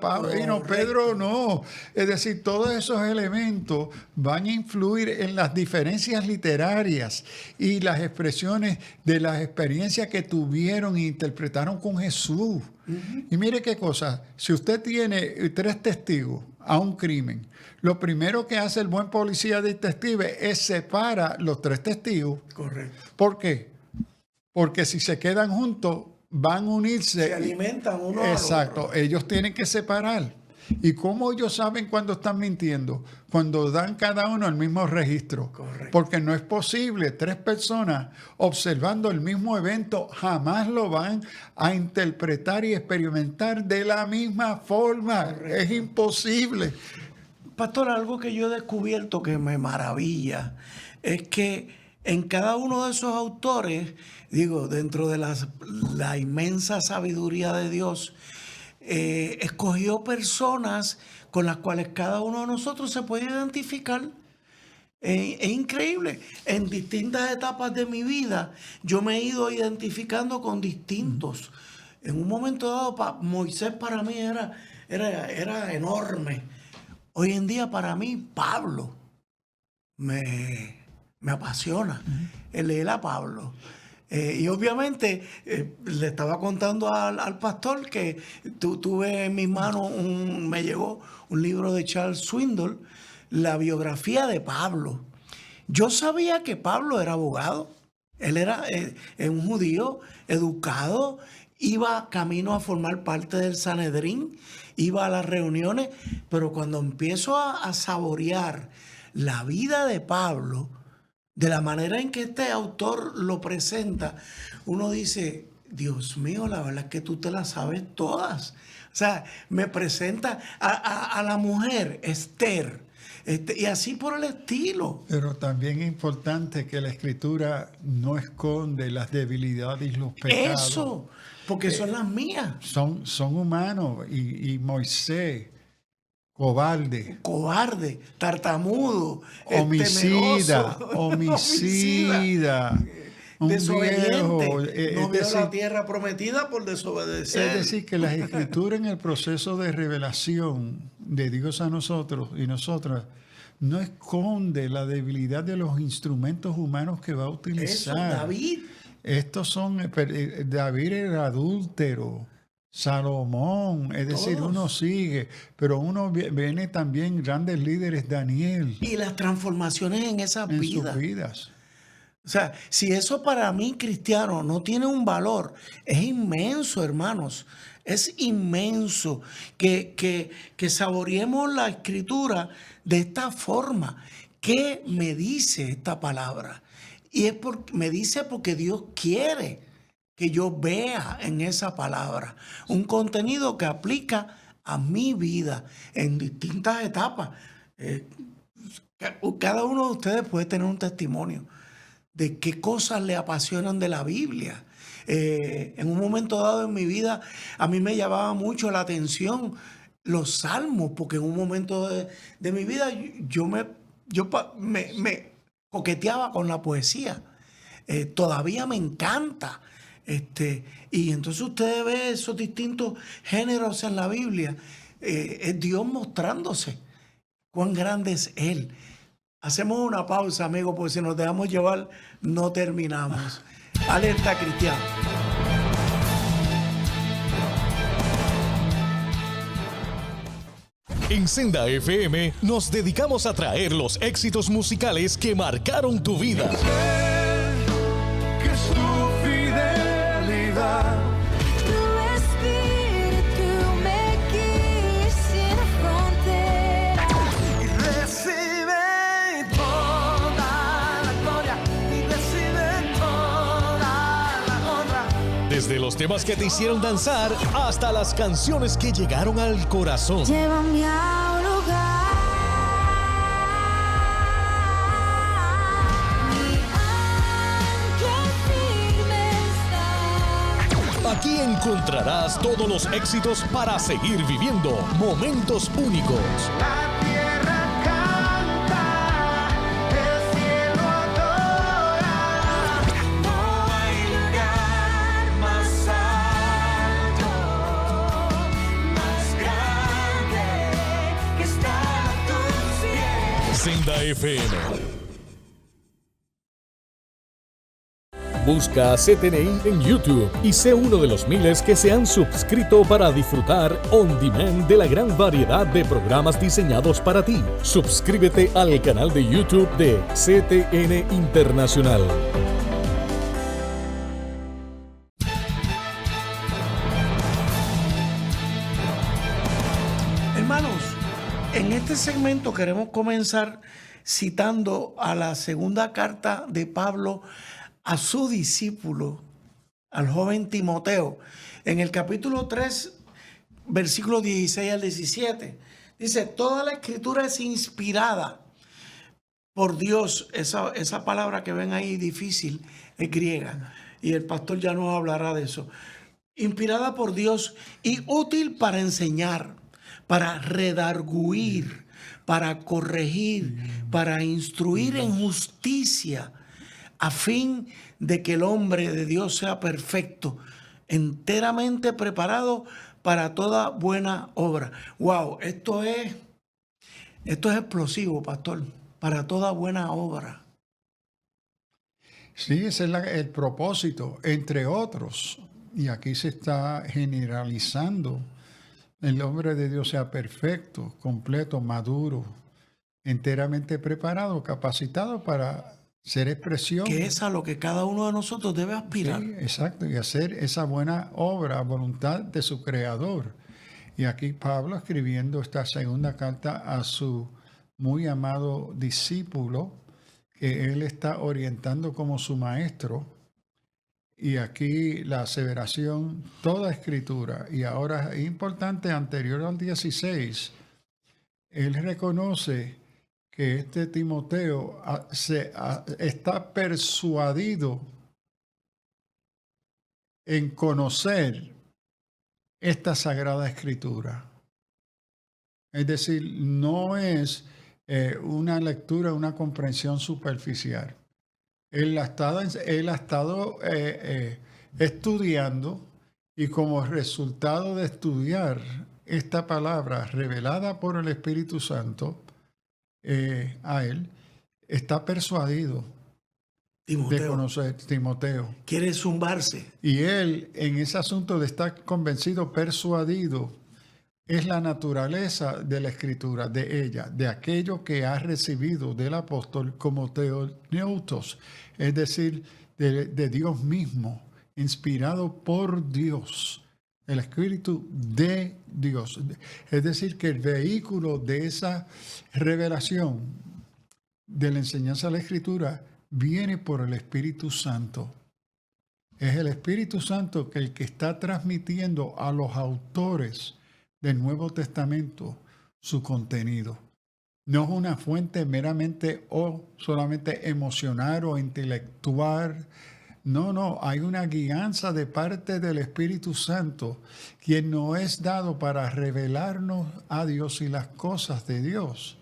Speaker 3: Pedro no. Es decir, todos esos elementos van a influir en las diferencias literarias y las expresiones de las experiencias que tuvieron e interpretaron con Jesús. Y mire qué cosa, si usted tiene 3 testigos a un crimen, lo primero que hace el buen policía detective es separar los 3 testigos.
Speaker 2: Correcto.
Speaker 3: ¿Por qué? Porque si se quedan juntos, van a unirse.
Speaker 2: Se alimentan uno al
Speaker 3: Exacto,
Speaker 2: otro.
Speaker 3: ellos tienen que separar. ¿Y cómo ellos saben cuando están mintiendo? Cuando dan cada uno el mismo registro.
Speaker 2: Correcto.
Speaker 3: Porque no es posible 3 personas observando el mismo evento, jamás lo van a interpretar y experimentar de la misma forma.
Speaker 2: Correcto.
Speaker 3: Es imposible.
Speaker 2: Pastor, algo que yo he descubierto que me maravilla es que en cada uno de esos autores, digo, dentro de la inmensa sabiduría de Dios, escogió personas con las cuales cada uno de nosotros se puede identificar. Es increíble. En distintas etapas de mi vida, yo me he ido identificando con distintos. En un momento dado, Moisés para mí era enorme. Hoy en día, para mí, Pablo me apasiona. El leer a Pablo. Y obviamente le estaba contando al pastor que tuve en mis manos, me llegó un libro de Charles Swindoll, la biografía de Pablo. Yo sabía que Pablo era abogado. Él era un judío educado, iba camino a formar parte del Sanedrín, iba a las reuniones, pero cuando empiezo a saborear la vida de Pablo, de la manera en que este autor lo presenta, uno dice, Dios mío, la verdad es que tú te las sabes todas. O sea, me presenta a la mujer, Esther, y así por el estilo.
Speaker 3: Pero también es importante que la Escritura no esconde las debilidades y los pecados.
Speaker 2: Eso, porque son las mías.
Speaker 3: Son humanos y Moisés,
Speaker 2: Cobarde, tartamudo,
Speaker 3: homicida,
Speaker 2: temeroso, homicida.
Speaker 3: un
Speaker 2: desobediente.
Speaker 3: viejo,
Speaker 2: No vio la tierra prometida por desobedecer.
Speaker 3: es decir, que las escrituras en el proceso de revelación de Dios a nosotros y nosotras no esconde la debilidad de los instrumentos humanos que va a
Speaker 2: Eso,
Speaker 3: utilizar.
Speaker 2: David.
Speaker 3: Estos son, David era adúltero, Salomón, es decir,
Speaker 2: Todos.
Speaker 3: uno sigue, pero uno viene también grandes líderes, Daniel,
Speaker 2: Y las transformaciones en esas
Speaker 3: en
Speaker 2: vidas.
Speaker 3: sus vidas.
Speaker 2: O sea, si eso para mí, cristiano, no tiene un valor, es inmenso, hermanos. Es inmenso que saboreemos la escritura de esta forma. ¿Qué me dice esta palabra? Y me dice porque Dios quiere que yo vea en esa palabra un contenido que aplica a mi vida en distintas etapas. Cada uno de ustedes puede tener un testimonio de qué cosas le apasionan de la Biblia. En un momento dado en mi vida, a mí me llamaba mucho la atención los salmos, porque en un momento de mi vida yo me coqueteaba con la poesía. Todavía me encanta. Y entonces ustedes ven esos distintos géneros en la Biblia. Es Dios mostrándose cuán grande es Él. Hacemos una pausa, amigos, porque si nos dejamos llevar, no terminamos. Alerta cristiana.
Speaker 4: En Senda FM nos dedicamos a traer los éxitos musicales que marcaron tu vida.
Speaker 5: Que su fidelidad
Speaker 6: Tu espíritu me guíe sin frontera.
Speaker 5: y recibe toda la gloria y recibe toda la honra.
Speaker 4: Desde los temas que te hicieron danzar hasta las canciones que llegaron al corazón.
Speaker 6: Llévame a un lugar. Mi ancla firme está.
Speaker 4: Aquí encontrarás todos los éxitos para seguir viviendo momentos únicos.
Speaker 5: La tierra canta, el cielo adora. No hay lugar más alto, más grande que estar a tus pies.
Speaker 4: Senda FM. Busca CTNI en YouTube y sé uno de los miles que se han suscrito para disfrutar on demand de la gran variedad de programas diseñados para ti. Suscríbete al canal de YouTube de CTN Internacional.
Speaker 2: Hermanos, en este segmento queremos comenzar citando a la segunda carta de Pablo a su discípulo, al joven Timoteo, en el capítulo 3, versículos 16 al 17. Dice, toda la escritura es inspirada por Dios. Esa palabra que ven ahí difícil es griega y el pastor ya nos hablará de eso. Inspirada por Dios y útil para enseñar, para redarguir, para corregir, para instruir en justicia, a fin de que el hombre de Dios sea perfecto, enteramente preparado para toda buena obra. Wow, esto es explosivo, pastor, para toda buena obra.
Speaker 3: Sí, ese es el propósito, entre otros. Y aquí se está generalizando. El hombre de Dios sea perfecto, completo, maduro, enteramente preparado, capacitado para ser expresión.
Speaker 2: Que es a lo que cada uno de nosotros debe aspirar.
Speaker 3: Sí, exacto, y hacer esa buena obra a voluntad de su creador. Y aquí Pablo escribiendo esta segunda carta a su muy amado discípulo, que él está orientando como su maestro. Y aquí la aseveración, toda escritura, y ahora es importante, anterior al 16, él reconoce que este Timoteo está persuadido en conocer esta sagrada escritura. Es decir, no es una lectura, una comprensión superficial. Él ha estado estudiando, y como resultado de estudiar esta palabra revelada por el Espíritu Santo a él, está persuadido de
Speaker 2: Timoteo
Speaker 3: conocer Timoteo.
Speaker 2: quiere zumbarse.
Speaker 3: Y él, en ese asunto de estar convencido, persuadido, es la naturaleza de la Escritura, de ella, de aquello que ha recibido del apóstol como teoneutos, es decir, de Dios mismo, inspirado por Dios, el Espíritu de Dios. Es decir, que el vehículo de esa revelación de la enseñanza de la Escritura viene por el Espíritu Santo. Es el Espíritu Santo el que está transmitiendo a los autores del Nuevo Testamento su contenido. No es una fuente meramente o solamente emocional o intelectual. No, hay una guianza de parte del Espíritu Santo, quien nos es dado para revelarnos a Dios y las cosas de Dios.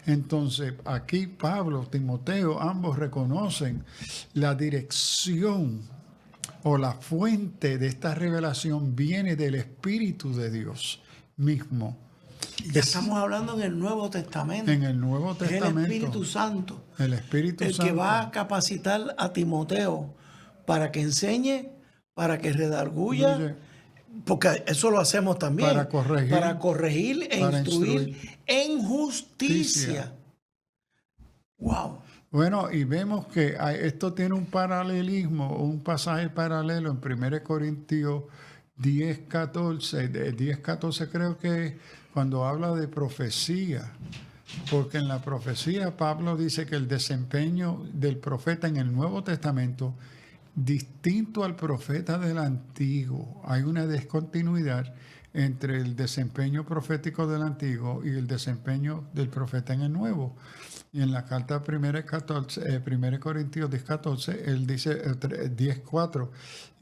Speaker 3: Entonces, aquí Pablo, Timoteo, ambos reconocen la dirección o la fuente de esta revelación viene del Espíritu de Dios mismo.
Speaker 2: Y ya estamos hablando en el Nuevo Testamento.
Speaker 3: En el Nuevo
Speaker 2: Es
Speaker 3: Testamento.
Speaker 2: el Espíritu Santo.
Speaker 3: El Espíritu
Speaker 2: el
Speaker 3: Santo.
Speaker 2: que va a capacitar a Timoteo para que enseñe, para que redarguya,
Speaker 3: Dice,
Speaker 2: porque eso lo hacemos también.
Speaker 3: Para corregir,
Speaker 2: e
Speaker 3: para
Speaker 2: instruir
Speaker 3: instruir
Speaker 2: en justicia.
Speaker 3: justicia.
Speaker 2: Wow.
Speaker 3: Bueno, y vemos que esto tiene un paralelismo, un pasaje paralelo en 1 Corintios 10:14. 10:14 creo que es cuando habla de profecía. Porque en la profecía Pablo dice que el desempeño del profeta en el Nuevo Testamento, distinto al profeta del Antiguo, hay una discontinuidad entre el desempeño profético del Antiguo y el desempeño del profeta en el Nuevo. Y en la carta 1 Corintios 10:14, él dice 10:4,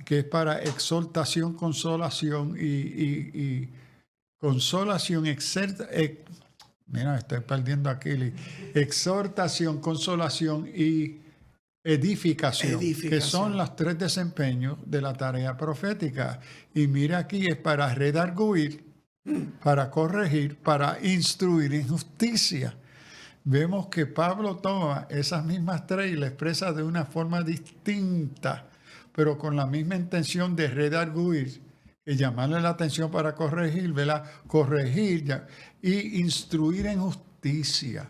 Speaker 3: que es para exhortación, consolación y consolación, mira, estoy perdiendo aquí. Exhortación, consolación y edificación, que son los tres desempeños de la tarea profética. Y mira aquí, es para redarguir, para corregir, para instruir en justicia. Vemos que Pablo toma esas mismas tres y las expresa de una forma distinta, pero con la misma intención de redarguir y llamarle la atención para corregir, ¿verdad? Corregir y instruir en justicia.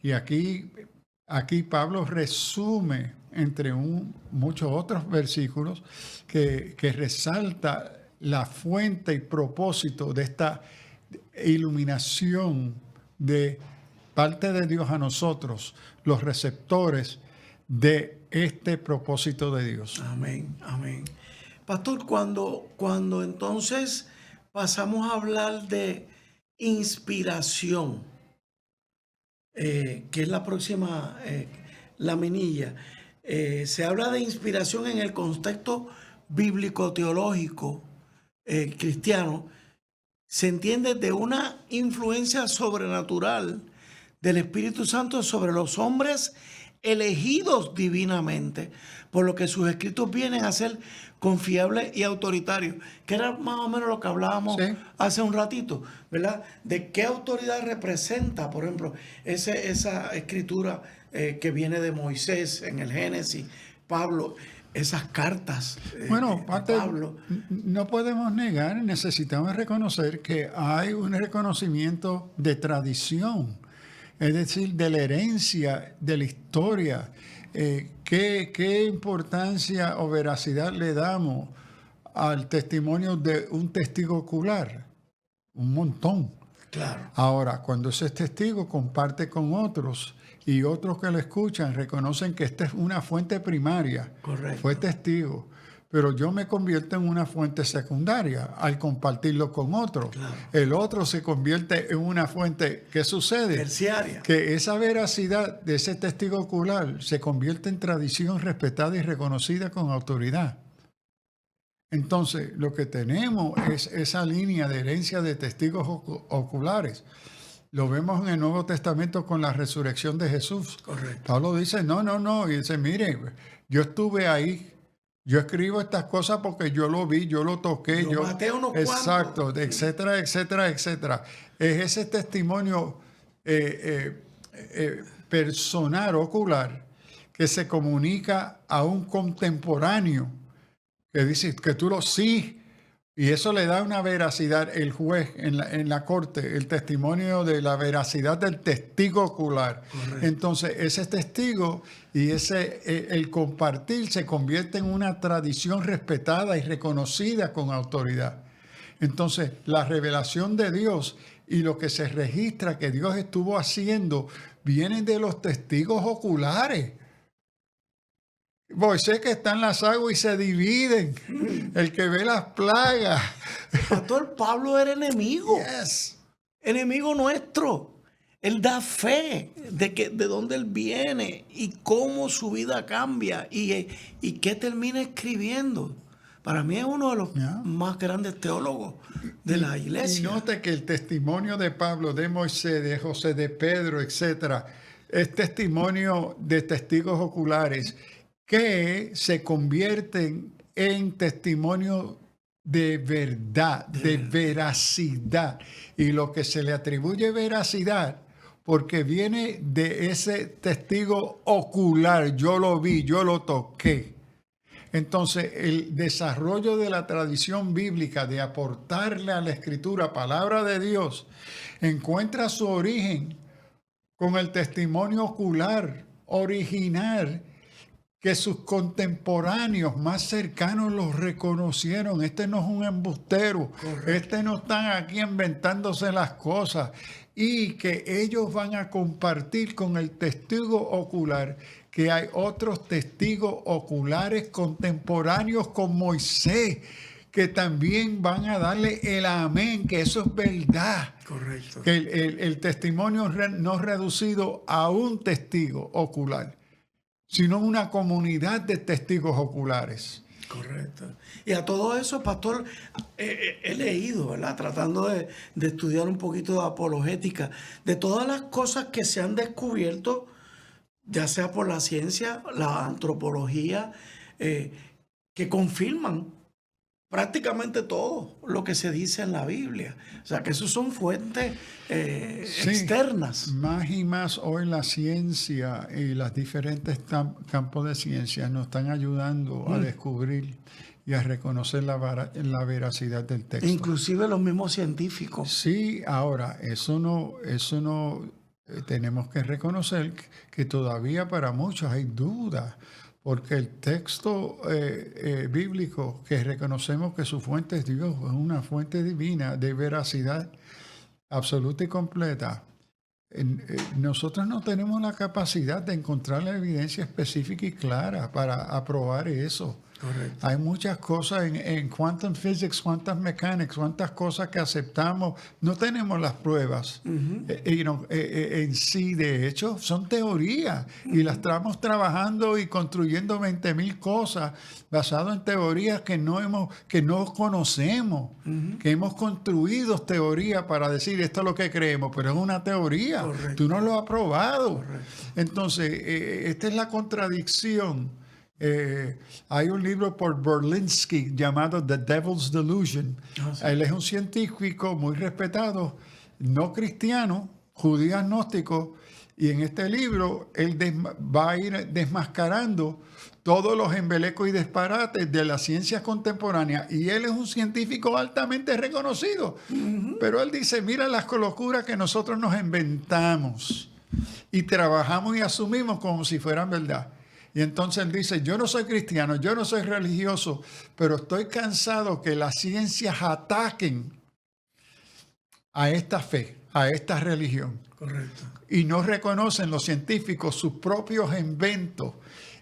Speaker 3: Y aquí Pablo resume entre muchos otros versículos que resalta la fuente y propósito de esta iluminación de parte de Dios a nosotros, los receptores de este propósito de Dios.
Speaker 2: Amén, amén. Pastor, cuando entonces pasamos a hablar de inspiración, que es la próxima laminilla, se habla de inspiración en el contexto bíblico-teológico cristiano, se entiende de una influencia sobrenatural del Espíritu Santo sobre los hombres elegidos divinamente, por lo que sus escritos vienen a ser confiables y autoritarios, que era más o menos lo que hablábamos hace un ratito, ¿verdad? De qué autoridad representa, por ejemplo, esa escritura que viene de Moisés en el Génesis, Pablo, esas cartas
Speaker 3: bueno,
Speaker 2: de Pablo.
Speaker 3: No podemos negar, necesitamos reconocer que hay un reconocimiento de tradición, es decir, de la herencia, de la historia. ¿Qué importancia o veracidad le damos al testimonio de un testigo ocular? Un montón.
Speaker 2: Claro.
Speaker 3: Ahora, cuando ese testigo comparte con otros y otros que lo escuchan reconocen que esta es una fuente primaria,
Speaker 2: Correcto.
Speaker 3: fue testigo, pero yo me convierto en una fuente secundaria al compartirlo con otro.
Speaker 2: Claro.
Speaker 3: El otro se convierte en una fuente. ¿Qué sucede?
Speaker 2: Terciaria.
Speaker 3: Que esa veracidad de ese testigo ocular se convierte en tradición respetada y reconocida con autoridad. Entonces, lo que tenemos es esa línea de herencia de testigos oculares. Lo vemos en el Nuevo Testamento con la resurrección de Jesús.
Speaker 2: Correcto.
Speaker 3: Pablo dice, no. Y dice, mire, yo estuve ahí. Yo escribo estas cosas porque yo lo vi, yo lo toqué.
Speaker 2: Yo maté a unos cuantos.
Speaker 3: Exacto, etcétera, etcétera, etcétera. Es ese testimonio personal, ocular, que se comunica a un contemporáneo, que dice que tú lo sí. Y eso le da una veracidad, el juez en la corte, el testimonio de la veracidad del testigo ocular.
Speaker 2: Correcto.
Speaker 3: Entonces, ese testigo y el compartir se convierte en una tradición respetada y reconocida con autoridad. Entonces, la revelación de Dios y lo que se registra que Dios estuvo haciendo vienen de los testigos oculares. Moisés que está en las aguas y se dividen. El que ve las plagas.
Speaker 2: Pastor, Pablo era enemigo.
Speaker 3: Yes.
Speaker 2: Enemigo nuestro. Él da fe de dónde él viene y cómo su vida cambia y qué termina escribiendo. Para mí es uno de los más grandes teólogos de la iglesia.
Speaker 3: Y note que el testimonio de Pablo, de Moisés, de José, de Pedro, etcétera, es testimonio de testigos oculares que se convierten en testimonio de verdad, de veracidad. Y lo que se le atribuye veracidad, porque viene de ese testigo ocular, yo lo vi, yo lo toqué. Entonces, el desarrollo de la tradición bíblica de aportarle a la Escritura palabra de Dios encuentra su origen con el testimonio ocular original que sus contemporáneos más cercanos los reconocieron. Este no es un embustero.
Speaker 2: Correcto.
Speaker 3: Este no están aquí inventándose las cosas. Y que ellos van a compartir con el testigo ocular que hay otros testigos oculares contemporáneos con Moisés que también van a darle el amén, que eso es verdad.
Speaker 2: Correcto.
Speaker 3: Que el testimonio no reducido a un testigo ocular, sino una comunidad de testigos oculares.
Speaker 2: Correcto. Y a todo eso, pastor, he leído, ¿verdad? Tratando de estudiar un poquito de apologética, de todas las cosas que se han descubierto, ya sea por la ciencia, la antropología, que confirman prácticamente todo lo que se dice en la Biblia. O sea, que esos son fuentes
Speaker 3: Sí,
Speaker 2: externas.
Speaker 3: más y más hoy la ciencia y los diferentes campos de ciencia nos están ayudando a descubrir y a reconocer la veracidad del texto.
Speaker 2: Inclusive los mismos científicos.
Speaker 3: Sí, ahora, eso no tenemos que reconocer que todavía para muchos hay dudas, porque el texto bíblico que reconocemos que su fuente es Dios, es una fuente divina de veracidad absoluta y completa. Nosotros no tenemos la capacidad de encontrar la evidencia específica y clara para aprobar eso.
Speaker 2: Correcto.
Speaker 3: Hay muchas cosas en quantum physics, quantum mechanics, cuántas cosas que aceptamos. No tenemos las pruebas en sí, de hecho, son teorías y las estamos trabajando y construyendo 20,000 cosas basadas en teorías que no conocemos, que hemos construido teorías para decir esto es lo que creemos, pero es una teoría.
Speaker 2: Correcto.
Speaker 3: Tú no lo has probado.
Speaker 2: Correcto.
Speaker 3: Entonces, esta es la contradicción. Hay un libro por Berlinski llamado The Devil's Delusion.
Speaker 2: Ah, sí.
Speaker 3: Él es un científico muy respetado, no cristiano, judío agnóstico, y en este libro él va a ir desmascarando todos los embelecos y disparates de las ciencias contemporáneas. Y él es un científico altamente reconocido. Pero él dice, mira las locuras que nosotros nos inventamos y trabajamos y asumimos como si fueran verdad. Y entonces él dice, yo no soy cristiano, yo no soy religioso, pero estoy cansado que las ciencias ataquen a esta fe, a esta religión.
Speaker 2: Correcto.
Speaker 3: Y no reconocen los científicos sus propios inventos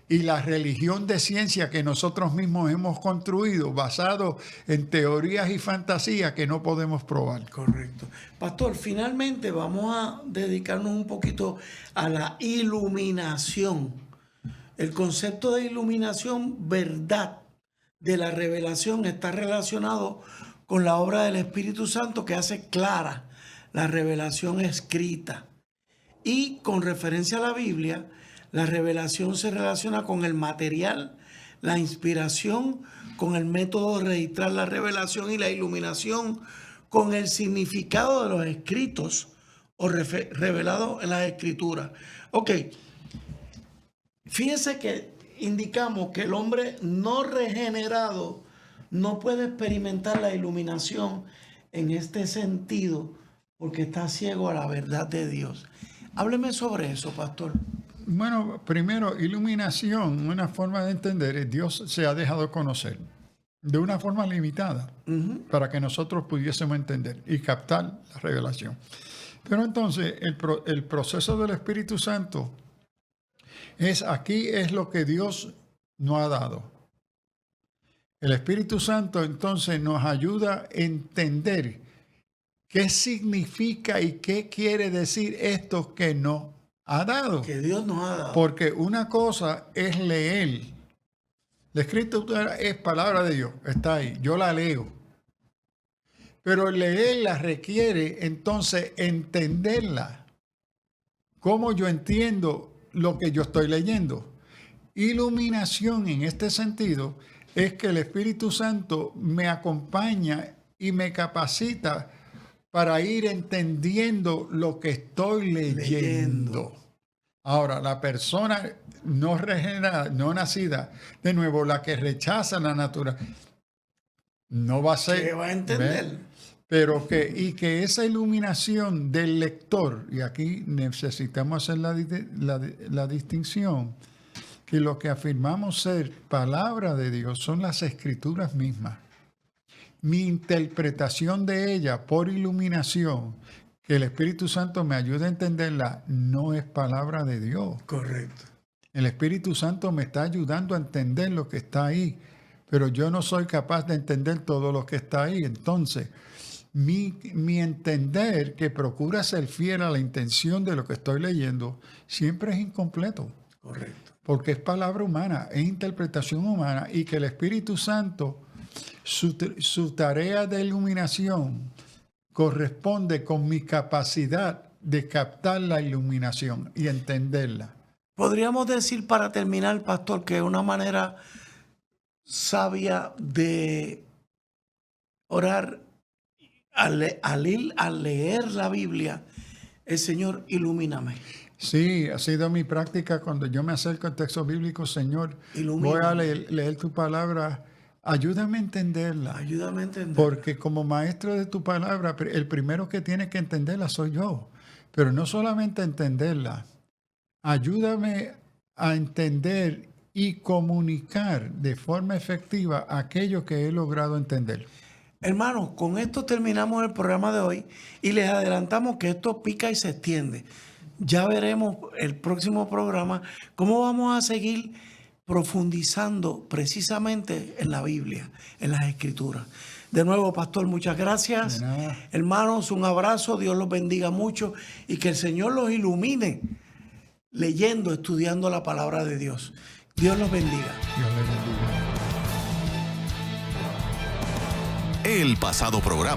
Speaker 3: y la religión de ciencia que nosotros mismos hemos construido basado en teorías y fantasías que no podemos probar.
Speaker 2: Correcto. Pastor, finalmente vamos a dedicarnos un poquito a la iluminación. El concepto de iluminación, verdad, de la revelación está relacionado con la obra del Espíritu Santo que hace clara la revelación escrita. Y con referencia a la Biblia, la revelación se relaciona con el material, la inspiración, con el método de registrar la revelación y la iluminación, con el significado de los escritos o revelados en las escrituras. Ok, fíjense que indicamos que el hombre no regenerado no puede experimentar la iluminación en este sentido porque está ciego a la verdad de Dios. Hábleme sobre eso, pastor.
Speaker 3: Bueno, primero, iluminación, una forma de entender, es Dios se ha dejado conocer de una forma limitada para que nosotros pudiésemos entender y captar la revelación. Pero entonces, el proceso del Espíritu Santo aquí es lo que Dios nos ha dado. El Espíritu Santo entonces nos ayuda a entender qué significa y qué quiere decir esto que nos ha dado.
Speaker 2: Que Dios nos ha dado.
Speaker 3: Porque una cosa es leer. La escritura es palabra de Dios, está ahí, yo la leo. Pero leerla requiere entonces entenderla. ¿Cómo yo entiendo lo que yo estoy leyendo? Iluminación en este sentido es que el Espíritu Santo me acompaña y me capacita para ir entendiendo lo que estoy leyendo. Ahora, la persona no regenerada, no nacida, de nuevo, la que rechaza la naturaleza, no va a ser...
Speaker 2: ¿Qué va a entender?
Speaker 3: ¿ves? Pero que esa iluminación del lector, y aquí necesitamos hacer la distinción, que lo que afirmamos ser palabra de Dios son las escrituras mismas. Mi interpretación de ella por iluminación, que el Espíritu Santo me ayude a entenderla, no es palabra de Dios.
Speaker 2: Correcto.
Speaker 3: El Espíritu Santo me está ayudando a entender lo que está ahí, pero yo no soy capaz de entender todo lo que está ahí. Entonces, mi entender, que procura ser fiel a la intención de lo que estoy leyendo, siempre es incompleto.
Speaker 2: Correcto.
Speaker 3: Porque es palabra humana, es interpretación humana, y que el Espíritu Santo, su tarea de iluminación corresponde con mi capacidad de captar la iluminación y entenderla.
Speaker 2: Podríamos decir, para terminar, pastor, que una manera sabia de orar al leer la Biblia es: Señor, ilumíname.
Speaker 3: Sí, ha sido mi práctica cuando yo me acerco al texto bíblico. Señor,
Speaker 2: Ilumíname.
Speaker 3: voy a leer tu palabra, ayúdame a entenderla.
Speaker 2: Ayúdame a entender.
Speaker 3: Porque como maestro de tu palabra, el primero que tiene que entenderla soy yo. Pero no solamente entenderla, ayúdame a entender y comunicar de forma efectiva aquello que he logrado entender.
Speaker 2: Hermanos, con esto terminamos el programa de hoy y les adelantamos que esto pica y se extiende. Ya veremos el próximo programa cómo vamos a seguir profundizando precisamente en la Biblia, en las Escrituras. De nuevo, pastor, muchas gracias.
Speaker 3: De nada.
Speaker 2: Hermanos, un abrazo, Dios los bendiga mucho y que el Señor los ilumine leyendo, estudiando la palabra de Dios. Dios los bendiga.
Speaker 3: Dios le bendiga.
Speaker 1: El pasado programa